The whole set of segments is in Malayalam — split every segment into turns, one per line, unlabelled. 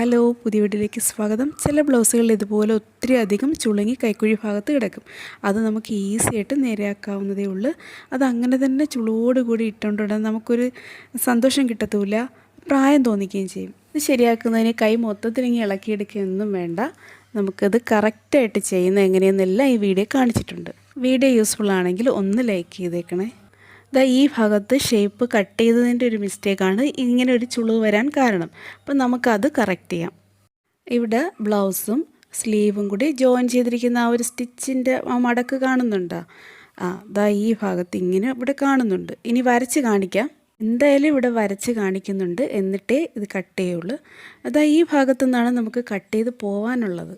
ഹലോ, പുതിയ വീഡിയോയിലേക്ക് സ്വാഗതം. ചില ബ്ലൗസുകളിൽ ഇതുപോലെ ഒത്തിരി അധികം ചുളുങ്ങി കൈക്കുഴി ഭാഗത്ത് കിടക്കും. അത് നമുക്ക് ഈസി ആയിട്ട് നേരെയാക്കാവുന്നതേ ഉള്ളൂ. അത് അങ്ങനെ തന്നെ ചുളോടുകൂടി ഇട്ടുകൊണ്ടിടാൻ നമുക്കൊരു സന്തോഷം കിട്ടത്തുമില്ല, പ്രായം തോന്നിക്കുകയും ചെയ്യും. ഇത് ശരിയാക്കുന്നതിന് കൈ മൊത്തത്തിലിങ്ങനെ ഇളക്കിയെടുക്കുകയൊന്നും വേണ്ട. നമുക്കത് കറക്റ്റായിട്ട് ചെയ്യുന്നത് എങ്ങനെയെന്നെല്ലാം ഈ വീഡിയോ കാണിച്ചിട്ടുണ്ട്. വീഡിയോ യൂസ്ഫുൾ ആണെങ്കിൽ ഒന്ന് ലൈക്ക് ചെയ്തേക്കണേ. ഈ ഭാഗത്ത് ഷേപ്പ് കട്ട് ചെയ്തതിൻ്റെ ഒരു മിസ്റ്റേക്കാണ് ഇങ്ങനെ ഒരു ചുളിവ് വരാൻ കാരണം. അപ്പം നമുക്കത് കറക്റ്റ് ചെയ്യാം. ഇവിടെ ബ്ലൗസും സ്ലീവും കൂടി ജോയിൻ ചെയ്തിരിക്കുന്ന ആ ഒരു സ്റ്റിച്ചിൻ്റെ ആ മടക്ക് കാണുന്നുണ്ടോ? ഈ ഭാഗത്ത് ഇങ്ങനെ ഇവിടെ കാണുന്നുണ്ട്. ഇനി വരച്ച് കാണിക്കാം. എന്തായാലും ഇവിടെ വരച്ച് കാണിക്കുന്നുണ്ട്, എന്നിട്ടേ ഇത് കട്ട് ചെയ്യുള്ളൂ. ഈ ഭാഗത്തു നിന്നാണ് നമുക്ക് കട്ട് ചെയ്ത് പോകാനുള്ളത്.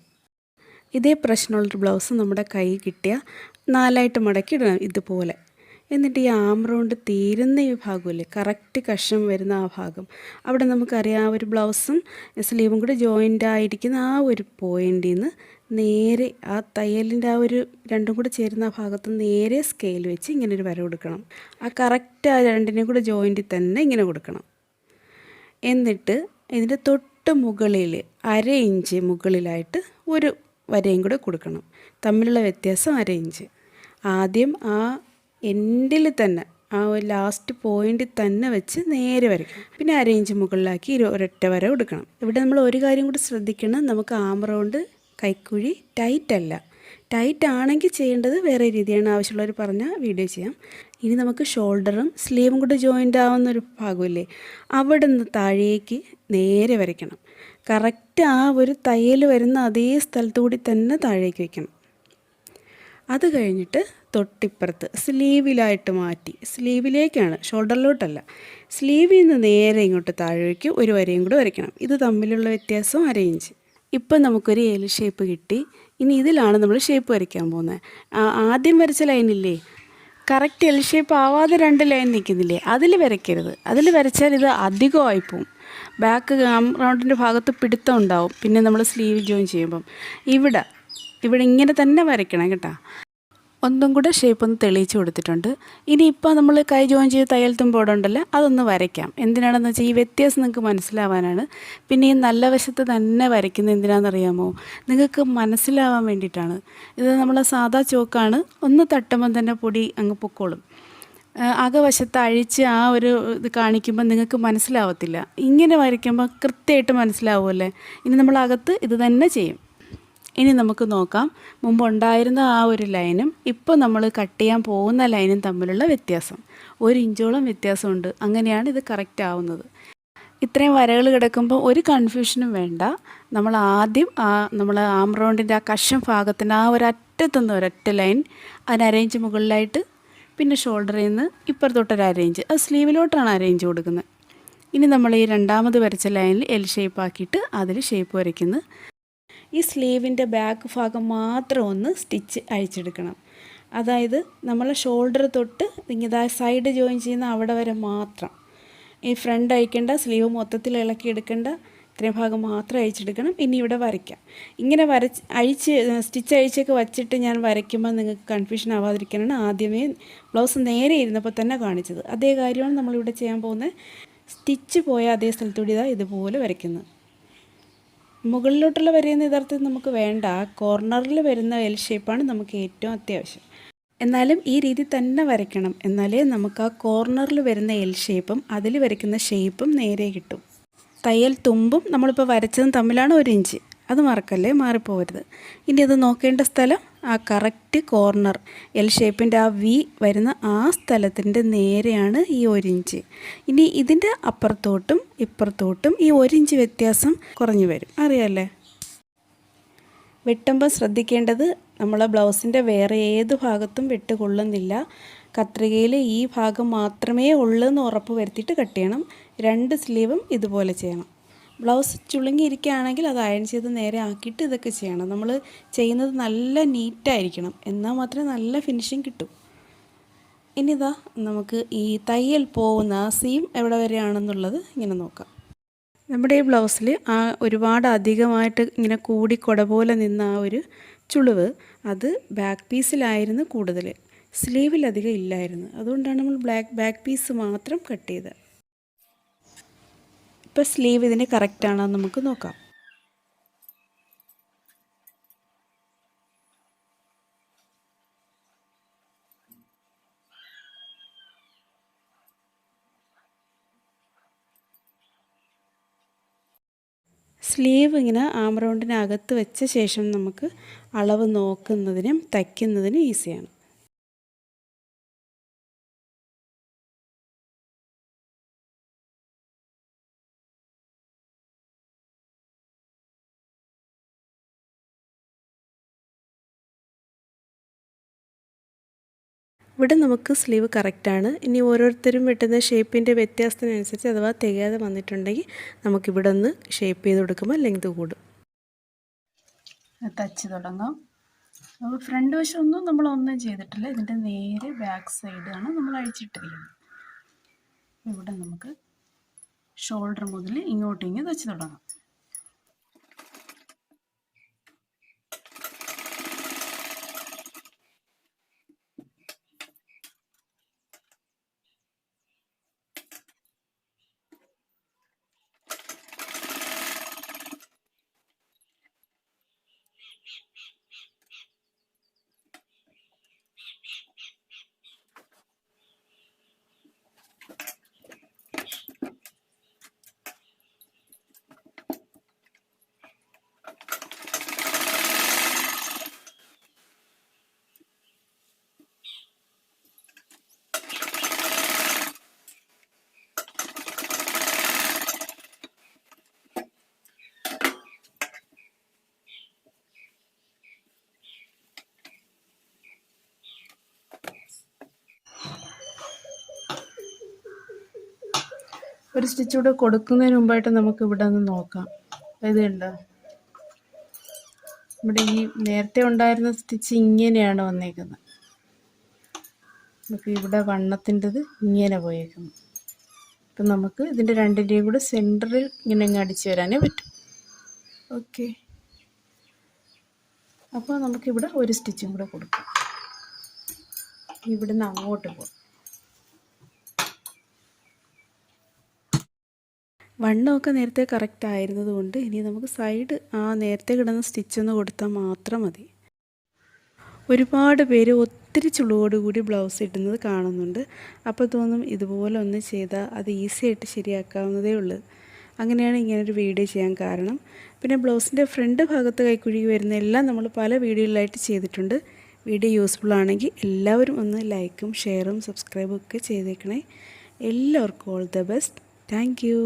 ഇതേ പ്രശ്നമുള്ളൊരു ബ്ലൗസ് നമ്മുടെ കൈ കിട്ടിയാൽ 4ആയിട്ട് മടക്കി ഇടണം ഇതുപോലെ. എന്നിട്ട് ഈ ആം റൗണ്ട് തീരുന്ന ഈ ഭാഗമില്ലേ, കറക്റ്റ് കഷം വരുന്ന ആ ഭാഗം, അവിടെ നമുക്കറിയാം ആ ഒരു ബ്ലൗസും സ്ലീവും കൂടി ജോയിൻ്റ് ആയിരിക്കുന്ന ആ ഒരു പോയിൻ്റിൽ നിന്ന് നേരെ ആ തയ്യലിൻ്റെ ആ ഒരു രണ്ടും കൂടി ചേരുന്ന ആ ഭാഗത്ത് നേരെ സ്കെയിൽ വെച്ച് ഇങ്ങനെ ഒരു വര കൊടുക്കണം. ആ കറക്റ്റ് ആ രണ്ടിനെയും കൂടെ ജോയിൻറ്റിൽ തന്നെ ഇങ്ങനെ കൊടുക്കണം. എന്നിട്ട് ഇതിൻ്റെ തൊട്ട് മുകളിൽ 1/2 ഇഞ്ച് മുകളിലായിട്ട് ഒരു വരയും കൂടെ കൊടുക്കണം. തമ്മിലുള്ള വ്യത്യാസം 1/2 ഇഞ്ച്. ആദ്യം ആ എൻഡിൽ തന്നെ ആ ഒരു ലാസ്റ്റ് പോയിൻ്റിൽ തന്നെ വെച്ച് നേരെ വരയ്ക്കണം. പിന്നെ 1/2 ഇഞ്ച് മുകളിലാക്കി ഒരൊറ്റ വര കൊടുക്കണം. ഇവിടെ നമ്മൾ ഒരു കാര്യം കൂടി ശ്രദ്ധിക്കണം, നമുക്ക് ആം റൗണ്ട് കൈക്കുഴി ടൈറ്റ് അല്ല. ടൈറ്റ് ആണെങ്കിൽ ചെയ്യേണ്ടത് വേറെ രീതിയാണ്. ആവശ്യമുള്ളവർ പറഞ്ഞാൽ വീഡിയോ ചെയ്യാം. ഇനി നമുക്ക് ഷോൾഡറും സ്ലീവും കൂടെ ജോയിൻ്റ് ആവുന്നൊരു ഭാഗമില്ലേ, അവിടെ നിന്ന് താഴേക്ക് നേരെ വരയ്ക്കണം. കറക്റ്റ് ആ ഒരു തയ്യൽ വരുന്ന അതേ സ്ഥലത്തു കൂടി തന്നെ താഴേക്ക് വയ്ക്കണം. അത് കഴിഞ്ഞിട്ട് തൊട്ടിപ്പുറത്ത് സ്ലീവിലായിട്ട് മാറ്റി, സ്ലീവിലേക്കാണ്, ഷോൾഡറിലോട്ടല്ല, സ്ലീവിൽ നിന്ന് നേരെ ഇങ്ങോട്ട് താഴേക്ക് ഒരു വരയും കൂടെ വരയ്ക്കണം. ഇത് തമ്മിലുള്ള വ്യത്യാസം 1/2 ഇഞ്ച്. ഇപ്പം നമുക്കൊരു എൽ ഷേപ്പ് കിട്ടി. ഇനി ഇതിലാണ് നമ്മൾ ഷേപ്പ് വരയ്ക്കാൻ പോകുന്നത്. ആദ്യം വരച്ച ലൈനില്ലേ, കറക്റ്റ് എൽ ഷേപ്പ് ആവാതെ 2 ലൈൻ നിൽക്കുന്നില്ലേ, അതിൽ വരയ്ക്കരുത്. അതിൽ വരച്ചാൽ ഇത് അധികമായിപ്പോവും. ബാക്ക് റൗണ്ടിൻ്റെ ഭാഗത്ത് പിടുത്തം ഉണ്ടാവും. പിന്നെ നമ്മൾ സ്ലീവ് ജോയിൻ ചെയ്യുമ്പം ഇവിടെ ഇങ്ങനെ തന്നെ വരയ്ക്കണം കേട്ടോ. ഒന്നും കൂടെ ഷേപ്പ് ഒന്ന് തെളിയിച്ച് കൊടുത്തിട്ടുണ്ട്. ഇനിയിപ്പോൾ നമ്മൾ കൈ ജോയിൻ ചെയ്ത് തയ്യൽ തുമ്പോടുണ്ടല്ലോ, അതൊന്ന് വരയ്ക്കാം. എന്തിനാണെന്ന് വെച്ചാൽ ഈ വ്യത്യാസം നിങ്ങൾക്ക് മനസ്സിലാവാനാണ്. പിന്നെ ഈ നല്ല വശത്ത് തന്നെ വരയ്ക്കുന്നത് എന്തിനാണെന്നറിയാമോ? നിങ്ങൾക്ക് മനസ്സിലാവാൻ വേണ്ടിയിട്ടാണ്. ഇത് നമ്മൾ സാധാ ചോക്കാണ്, ഒന്ന് തട്ടുമ്പം തന്നെ പൊടി അങ്ങ് പൊക്കോളും. അകവശത്ത് അഴിച്ച് ആ ഒരു ഇത് കാണിക്കുമ്പോൾ നിങ്ങൾക്ക് മനസ്സിലാവത്തില്ല. ഇങ്ങനെ വരയ്ക്കുമ്പോൾ കൃത്യമായിട്ട് മനസ്സിലാവുമല്ലേ. ഇനി നമ്മൾ അകത്ത് ഇത് തന്നെ ചെയ്യും. ഇനി നമുക്ക് നോക്കാം മുമ്പുണ്ടായിരുന്ന ആ ഒരു ലൈനും ഇപ്പോൾ നമ്മൾ കട്ട് ചെയ്യാൻ പോകുന്ന ലൈനും തമ്മിലുള്ള വ്യത്യാസം. 1 ഇഞ്ചോളം വ്യത്യാസമുണ്ട്. അങ്ങനെയാണ് ഇത് കറക്റ്റ് ആവുന്നത്. ഇത്രയും വരകൾ കിടക്കുമ്പോൾ ഒരു കൺഫ്യൂഷനും വേണ്ട. നമ്മൾ ആദ്യം നമ്മൾ ആം റൗണ്ടിൻ്റെ ആ കഷം ഭാഗത്തിൻ്റെ ആ ഒരു അറ്റത്തുനിന്ന് ഒരൊറ്റ ലൈൻ, അതിന് 1/2 ഇഞ്ച് മുകളിലായിട്ട്, പിന്നെ ഷോൾഡറിൽ നിന്ന് ഇപ്പുറത്തോട്ട് 1/2 ഇഞ്ച്, അത് സ്ലീവിലോട്ടാണ് 1/2 ഇഞ്ച് കൊടുക്കുന്നത്. ഇനി നമ്മൾ ഈ രണ്ടാമത് വരച്ച ലൈനിൽ എൽ ഷേപ്പ് ആക്കിയിട്ട് അതിൽ ഷേപ്പ് വരയ്ക്കുന്നു. ഈ സ്ലീവിൻ്റെ ബാക്ക് ഭാഗം മാത്രം ഒന്ന് സ്റ്റിച്ച് അഴിച്ചെടുക്കണം. അതായത് നമ്മൾ ഷോൾഡർ തൊട്ട് ഇങ്ങനെ സൈഡ് ജോയിൻ ചെയ്യുന്ന അവിടെ വരെ മാത്രം. ഈ ഫ്രണ്ട് അഴിക്കേണ്ട, സ്ലീവ് മൊത്തത്തിൽ ഇളക്കിയെടുക്കേണ്ട, ഇത്രയും ഭാഗം മാത്രം അഴിച്ചെടുക്കണം. ഇനി ഇവിടെ വരയ്ക്കാം. ഇങ്ങനെ സ്റ്റിച്ച് അഴിച്ചൊക്കെ വച്ചിട്ട് ഞാൻ വരയ്ക്കുമ്പോൾ നിങ്ങൾക്ക് കൺഫ്യൂഷൻ ആവാതിരിക്കാനാണ് ആദ്യമേ ബ്ലൗസ് നേരെ ഇരുന്നപ്പോൾ തന്നെ കാണിച്ചത്. അതേ കാര്യമാണ് നമ്മളിവിടെ ചെയ്യാൻ പോകുന്നത്. സ്റ്റിച്ച് പോയ അതേ സ്ഥലത്തൂടെ ഇതുപോലെ വരയ്ക്കുന്നത്. മുകളിലോട്ടുള്ള വരയുന്ന യഥാർത്ഥത്തിൽ നമുക്ക് വേണ്ട. കോർണറിൽ വരുന്ന എൽ ഷേപ്പാണ് നമുക്ക് ഏറ്റവും അത്യാവശ്യം. എന്നാലും ഈ രീതി തന്നെ വരയ്ക്കണം, എന്നാലേ നമുക്ക് ആ കോർണറിൽ വരുന്ന എൽ ഷേപ്പും അതിൽ വരയ്ക്കുന്ന ഷേപ്പും നേരെ കിട്ടും. തയ്യൽ തുമ്പും നമ്മളിപ്പോൾ വരച്ചതും തമ്മിലാണ് 1 ഇഞ്ച്. അത് മറക്കല്ലേ, മാറിപ്പോകരുത്. ഇനി അത് നോക്കേണ്ട സ്ഥലം ആ കറക്റ്റ് കോർണർ എൽ ഷേപ്പിൻ്റെ ആ വി വരുന്ന ആ സ്ഥലത്തിൻ്റെ നേരെയാണ് ഈ 1 ഇഞ്ച്. ഇനി ഇതിൻ്റെ അപ്പുറത്തോട്ടും ഇപ്പുറത്തോട്ടും ഈ 1 ഇഞ്ച് വ്യത്യാസം കുറഞ്ഞു വരും, അറിയാമല്ലേ. വെട്ടുമ്പോൾ ശ്രദ്ധിക്കേണ്ടത്, നമ്മളെ ബ്ലൗസിൻ്റെ വേറെ ഏത് ഭാഗത്തും വെട്ട് കൊള്ളുന്നില്ല. കത്രികയിൽ ഈ ഭാഗം മാത്രമേ ഉള്ളൂ എന്ന് ഉറപ്പ് വരുത്തിയിട്ട് കട്ട് ചെയ്യണം. 2 സ്ലീവും ഇതുപോലെ ചെയ്യണം. ബ്ലൗസ് ചുളുങ്ങിയിരിക്കുകയാണെങ്കിൽ അത് അയൺ ചെയ്ത് നേരെ ആക്കിയിട്ട് ഇതൊക്കെ ചെയ്യണം. നമ്മൾ ചെയ്യുന്നത് നല്ല നീറ്റായിരിക്കണം, എന്നാൽ മാത്രമേ നല്ല ഫിനിഷിങ് കിട്ടൂ. ഇനി നമുക്ക് ഈ തയ്യൽ പോകുന്ന ആ സീം എവിടെ വരെയാണെന്നുള്ളത് ഇങ്ങനെ നോക്കാം. നമ്മുടെ ഈ ബ്ലൗസിൽ ആ ഒരുപാട് അധികമായിട്ട് ഇങ്ങനെ കൂടി കുട പോലെ നിന്ന ആ ഒരു ചുളിവ്, അത് ബാക്ക് പീസിലായിരുന്നു കൂടുതൽ, സ്ലീവിലധികം ഇല്ലായിരുന്നു. അതുകൊണ്ടാണ് നമ്മൾ ബാക്ക് പീസ് മാത്രം കട്ട് ചെയ്തത്. ഇപ്പോൾ സ്ലീവ് ഇതിന് കറക്റ്റാണോ നമുക്ക് നോക്കാം. സ്ലീവ് ഇങ്ങനെ ആം റൗണ്ടിനകത്ത് വെച്ച ശേഷം നമുക്ക് അളവ് നോക്കുന്നതിനും തയ്ക്കുന്നതിനും ഈസിയാണ്. ഇവിടെ നമുക്ക് സ്ലീവ് കറക്റ്റാണ്. ഇനി ഓരോരുത്തരും വെട്ടുന്ന ഷേപ്പിൻ്റെ വ്യത്യാസത്തിനനുസരിച്ച് അഥവാ തികയാതെ വന്നിട്ടുണ്ടെങ്കിൽ നമുക്കിവിടെ ഒന്ന് ഷേപ്പ് ചെയ്ത് കൊടുക്കുമ്പോൾ ലെങ്ത് കൂടും. തച്ച് തുടങ്ങാം. അപ്പോൾ ഫ്രണ്ട് വശമൊന്നും നമ്മളൊന്നും ചെയ്തിട്ടില്ല. ഇതിൻ്റെ നേരെ ബാക്ക് സൈഡാണ് നമ്മൾ അഴിച്ചിട്ടിരിക്കുന്നത്. ഇവിടെ നമുക്ക് ഷോൾഡർ മുതൽ ഇങ്ങോട്ടിങ്ങ് തച്ച് തുടങ്ങാം. ഒരു സ്റ്റിച്ച് കൂടെ കൊടുക്കുന്നതിന് മുമ്പായിട്ട് നമുക്ക് ഇവിടെ ഒന്ന് നോക്കാം. ഇത് കണ്ടോ, ഇവിടെ ഈ നേരത്തെ ഉണ്ടായിരുന്ന സ്റ്റിച്ച് ഇങ്ങനെയാണ് വന്നേക്കുന്നത്. നമുക്ക് ഇവിടെ വണ്ണത്തിൻ്റെത് ഇങ്ങനെ പോയേക്കുന്നു. അപ്പം നമുക്ക് ഇതിൻ്റെ രണ്ടിൻ്റെയും കൂടെ സെൻറ്ററിൽ ഇങ്ങനെ അങ്ങ് അടിച്ചു വരാനേ പറ്റും. ഓക്കെ, അപ്പോൾ നമുക്കിവിടെ ഒരു സ്റ്റിച്ചും കൂടെ കൊടുക്കാം. ഇവിടുന്ന് അങ്ങോട്ട് പോകും. വണ്ണമൊക്കെ നേരത്തെ കറക്റ്റ് ആയിരുന്നത് കൊണ്ട് ഇനി നമുക്ക് സൈഡ് ആ നേരത്തെ കിടന്ന സ്റ്റിച്ചൊന്ന് കൊടുത്താൽ മാത്രം മതി. ഒരുപാട് പേര് ഒത്തിരി ചുളിവോടുകൂടി ബ്ലൗസ് ഇടുന്നത് കാണുന്നുണ്ട്. അപ്പോൾ തോന്നും ഇതുപോലെ ഒന്ന് ചെയ്താൽ അത് ഈസി ആയിട്ട് ശരിയാക്കാവുന്നതേ ഉള്ളൂ. അങ്ങനെയാണ് ഇങ്ങനൊരു വീഡിയോ ചെയ്യാൻ കാരണം. പിന്നെ ബ്ലൗസിൻ്റെ ഫ്രണ്ട് ഭാഗത്ത് കൈക്കുഴി വരുന്ന എല്ലാം നമ്മൾ പല വീഡിയോയിലായിട്ട് ചെയ്തിട്ടുണ്ട്. വീഡിയോ യൂസ്ഫുൾ ആണെങ്കിൽ എല്ലാവരും ഒന്ന് ലൈക്കും ഷെയറും സബ്സ്ക്രൈബും ഒക്കെ ചെയ്തേക്കണേ. എല്ലാവർക്കും all the best. Thank you.